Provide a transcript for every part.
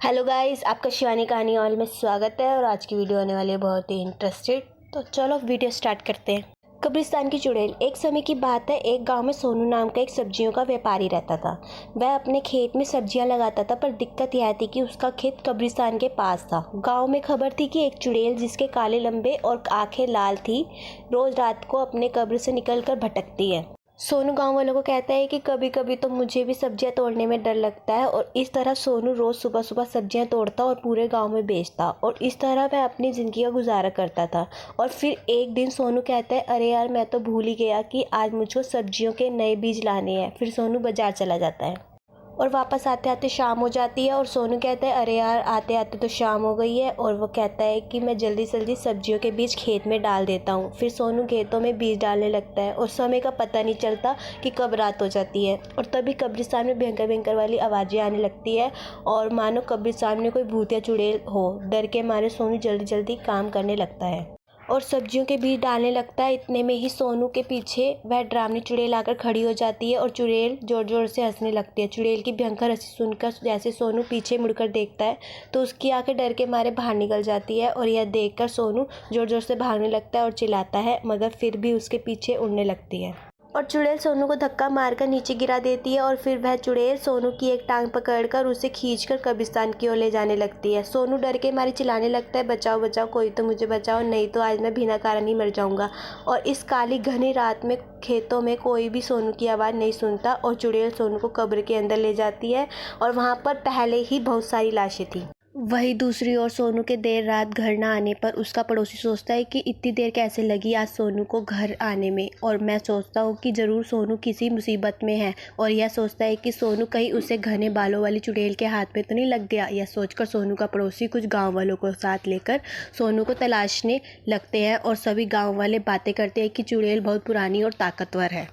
Hello guys, आपका शिवानी कहानी hall में स्वागत है। और आज की वीडियो होने वाली है बहुत ही इंटरेस्टेड। तो चलो वीडियो स्टार्ट करते हैं। कब्रिस्तान की चुड़ैल। एक समय की बात है, एक गांव में सोनू नाम का एक सब्जियों का व्यापारी रहता था। वह अपने खेत में सब्जियां लगाता था, पर दिक्कत यह थी कि उसका खेत कब्रिस्तान के पास था। गांव में खबर थी कि एक चुड़ैल जिसके काले लंबे और आंखें लाल थी, रोज रात को अपने कब्र से निकलकर भटकती है। सोनू गांव वालों को कहता है कि कभी कभी तो मुझे भी सब्जियां तोड़ने में डर लगता है। और इस तरह सोनू रोज सुबह सुबह सब्जियां तोड़ता और पूरे गांव में बेचता, और इस तरह वह अपनी ज़िंदगी का गुजारा करता था। और फिर एक दिन सोनू कहता है, अरे यार, मैं तो भूल ही गया कि आज मुझको सब्जियों के नए बीज लाने हैं। फिर सोनू बाजार चला जाता है और वापस आते आते शाम हो जाती है। और सोनू कहता है, अरे यार, आते आते तो शाम हो गई है। और वो कहता है कि मैं जल्दी से जल्दी सब्जियों के बीज खेत में डाल देता हूँ। फिर सोनू खेतों में बीज डालने लगता है और समय का पता नहीं चलता कि कब रात हो जाती है। और तभी कब्रिस्तान में भयंकर भयंकर वाली आवाज़ें आने लगती है, और मानो कब्रिस्तान में कोई भूतिया चुड़ैल हो। डर के मारे सोनू जल्दी जल्दी काम करने लगता है और सब्जियों के बीज डालने लगता है। इतने में ही सोनू के पीछे वह डरावनी चुड़ैल आकर खड़ी हो जाती है और चुड़ैल जोर जोर से हंसने लगती है। चुड़ैल की भयंकर हंसी सुनकर जैसे सोनू पीछे मुड़कर देखता है तो उसकी आंखें डर के मारे बाहर निकल जाती है। और यह देखकर सोनू जोर जोर से भागने लगता है और चिल्लाता है, मगर फिर भी उसके पीछे उड़ने लगती है। और चुड़ैल सोनू को धक्का मारकर नीचे गिरा देती है। और फिर वह चुड़ैल सोनू की एक टांग पकड़कर उसे खींचकर कब्रिस्तान की ओर ले जाने लगती है। सोनू डर के मारे चिल्लाने लगता है, बचाओ बचाओ, कोई तो मुझे बचाओ, नहीं तो आज मैं बिना कारण ही मर जाऊंगा। और इस काली घनी रात में खेतों में कोई भी सोनू की आवाज़ नहीं सुनता, और चुड़ैल सोनू को कब्र के अंदर ले जाती है। और वहाँ पर पहले ही बहुत सारी लाशें थी। वही दूसरी ओर सोनू के देर रात घर ना आने पर उसका पड़ोसी सोचता है कि इतनी देर कैसे लगी आज सोनू को घर आने में। और मैं सोचता हूँ कि ज़रूर सोनू किसी मुसीबत में है। और यह सोचता है कि सोनू कहीं उसे घने बालों वाली चुड़ैल के हाथ में तो नहीं लग गया। यह सोचकर सोनू का पड़ोसी कुछ गाँव वालों को साथ लेकर सोनू को तलाशने लगते हैं। और सभी गाँव वाले बातें करते हैं कि चुड़ैल बहुत पुरानी और ताकतवर है,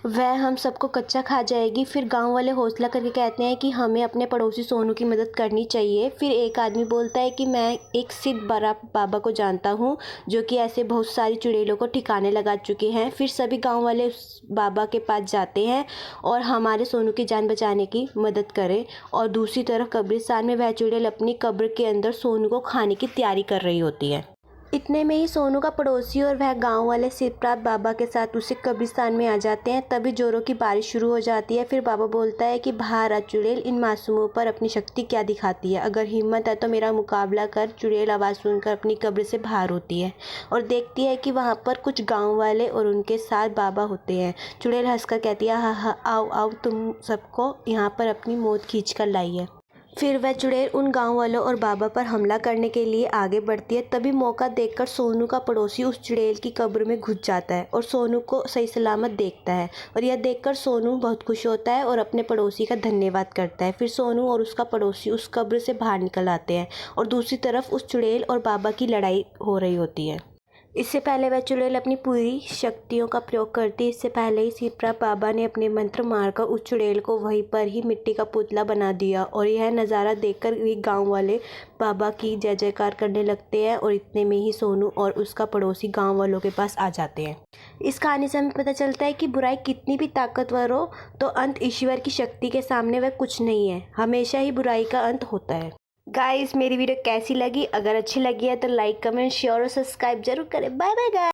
वह हम सबको कच्चा खा जाएगी। फिर गांव वाले हौसला करके कहते हैं कि हमें अपने पड़ोसी सोनू की मदद करनी चाहिए। फिर एक आदमी बोलता है कि मैं एक सिद्ध बड़ा बाबा को जानता हूं, जो कि ऐसे बहुत सारी चुड़ैलों को ठिकाने लगा चुके हैं। फिर सभी गांव वाले उस बाबा के पास जाते हैं और हमारे सोनू की जान बचाने की मदद करें। और दूसरी तरफ कब्रिस्तान में वह चुड़ैल अपनी कब्र के अंदर सोनू को खाने की तैयारी कर रही होती है। इतने में ही सोनू का पड़ोसी और वह गांव वाले सिद्धप्राप्त बाबा के साथ उसे कब्रिस्तान में आ जाते हैं। तभी जोरों की बारिश शुरू हो जाती है। फिर बाबा बोलता है कि बाहर आ चुड़ैल, इन मासूमों पर अपनी शक्ति क्या दिखाती है, अगर हिम्मत है तो मेरा मुकाबला कर। चुड़ैल आवाज़ सुनकर अपनी कब्र से बाहर होती है और देखती है कि वहाँ पर कुछ गाँव वाले और उनके साथ बाबा होते हैं। चुड़ैल हंसकर कहती है, हाँ हाँ, आओ आओ, तुम सबको यहाँ पर अपनी मौत खींच कर लाई है। फिर वह चुड़ैल उन गांव वालों और बाबा पर हमला करने के लिए आगे बढ़ती है। तभी मौका देखकर सोनू का पड़ोसी उस चुड़ैल की कब्र में घुस जाता है और सोनू को सही सलामत देखता है। और यह देखकर सोनू बहुत खुश होता है और अपने पड़ोसी का धन्यवाद करता है। फिर सोनू और उसका पड़ोसी उस कब्र से बाहर निकल आते हैं और दूसरी तरफ उस चुड़ैल और बाबा की लड़ाई हो रही होती है। इससे पहले वह चुड़ैल अपनी पूरी शक्तियों का प्रयोग करती। इससे पहले ही सिद्धप्राप्त बाबा ने अपने मंत्र मारकर उस चुड़ैल को वहीं पर ही मिट्टी का पुतला बना दिया। और यह नज़ारा देखकर भी गांव वाले बाबा की जय जयकार करने लगते हैं। और इतने में ही सोनू और उसका पड़ोसी गांव वालों के पास आ जाते हैं। इस कहानी से हमें पता चलता है कि बुराई कितनी भी ताकतवर हो तो अंत ईश्वर की शक्ति के सामने वह कुछ नहीं है। हमेशा ही बुराई का अंत होता है। गाइस, मेरी वीडियो कैसी लगी? अगर अच्छी लगी है तो लाइक, कमेंट, शेयर और सब्सक्राइब जरूर करें। Bye bye guys.